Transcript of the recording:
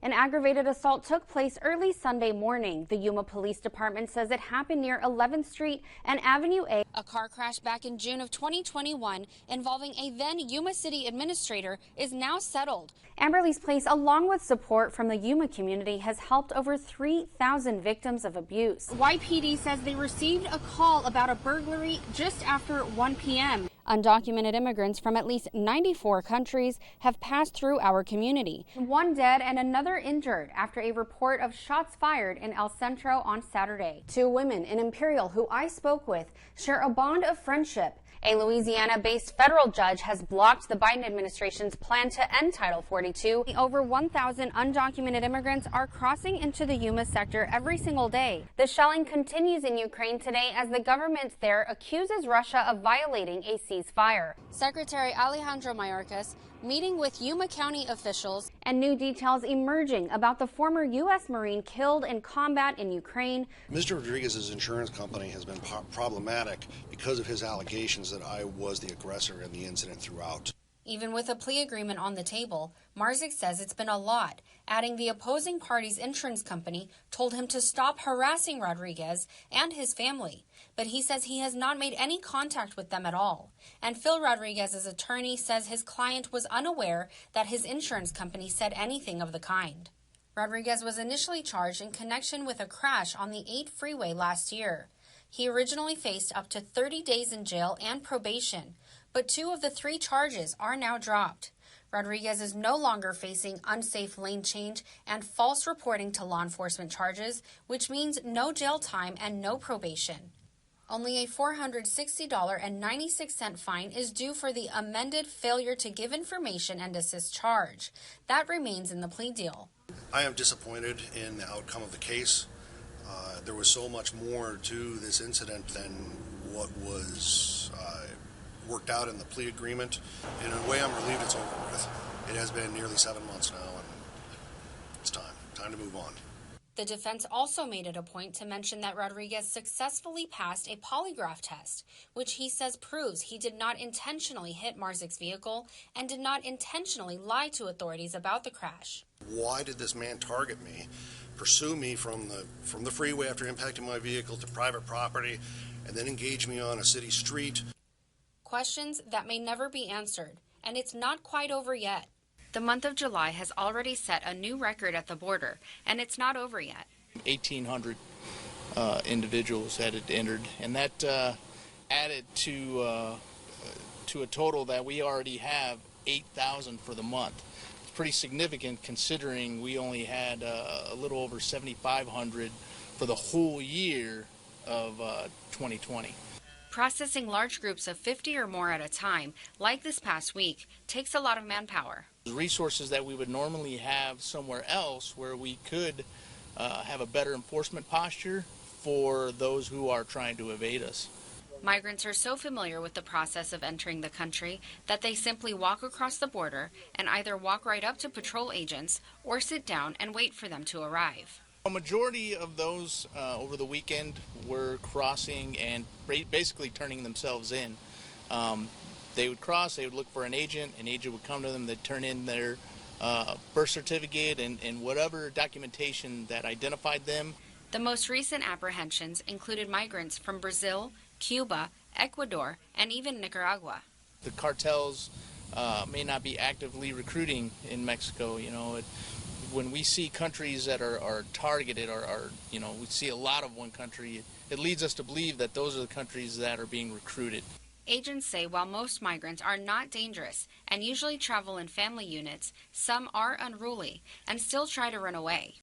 An aggravated assault took place early Sunday morning. The Yuma Police Department says it happened near 11th Street and Avenue A. A car crash back in June of 2021 involving a then Yuma City administrator is now settled. Amberley's Place, along with support from the Yuma community, has helped over 3,000 victims of abuse. YPD says they received a call about a burglary just after 1 p.m. Undocumented immigrants from at least 94 countries have passed through our community. One dead and another injured after a report of shots fired in El Centro on Saturday. Two women in Imperial who I spoke with share a bond of friendship. A Louisiana-based federal judge has blocked the Biden administration's plan to end Title 42. Over 1,000 undocumented immigrants are crossing into the Yuma sector every single day. The shelling continues in Ukraine today as the government there accuses Russia of violating a ceasefire. Secretary Alejandro Mayorkas meeting with Yuma County officials, and new details emerging about the former U.S. Marine killed in combat in Ukraine. Mr. Rodriguez's insurance company has been problematic because of his allegations that I was the aggressor in the incident throughout. Even with a plea agreement on the table, Marzik says it's been a lot, adding the opposing party's insurance company told him to stop harassing Rodriguez and his family. But he says he has not made any contact with them at all. And Phil Rodriguez's attorney says his client was unaware that his insurance company said anything of the kind. Rodriguez was initially charged in connection with a crash on the 8 freeway last year. He originally faced up to 30 days in jail and probation, but 2 of the 3 charges are now dropped. Rodriguez is no longer facing unsafe lane change and false reporting to law enforcement charges, which means no jail time and no probation. Only a $460.96 fine is due for the amended failure to give information and assist charge. That remains in the plea deal. I am disappointed in the outcome of the case. There was so much more to this incident than what was worked out in the plea agreement. In a way, I'm relieved it's over with. It has been nearly 7 months now, and it's time to move on. The defense also made it a point to mention that Rodriguez successfully passed a polygraph test, which he says proves he did not intentionally hit Marzik's vehicle and did not intentionally lie to authorities about the crash. Why did this man target me, pursue me from the freeway after impacting my vehicle to private property, and then engage me on a city street? Questions that may never be answered, and it's not quite over yet. The month of July has already set a new record at the border, and it's not over yet. 1,800 individuals had entered, and that added to a total that we already have 8,000 for the month. It's pretty significant considering we only had a little over 7,500 for the whole year of 2020. Processing large groups of 50 or more at a time, like this past week, takes a lot of manpower. Resources that we would normally have somewhere else where we could have a better enforcement posture for those who are trying to evade us. Migrants are so familiar with the process of entering the country that they simply walk across the border and either walk right up to patrol agents or sit down and wait for them to arrive. A majority of those over the weekend were crossing and basically turning themselves in. They would cross, they would look for an agent would come to them, they'd turn in their birth certificate and whatever documentation that identified them. The most recent apprehensions included migrants from Brazil, Cuba, Ecuador, and even Nicaragua. The cartels may not be actively recruiting in Mexico. You know, when we see countries that are targeted or we see a lot of one country, it leads us to believe that those are the countries that are being recruited. Agents say while most migrants are not dangerous and usually travel in family units, some are unruly and still try to run away.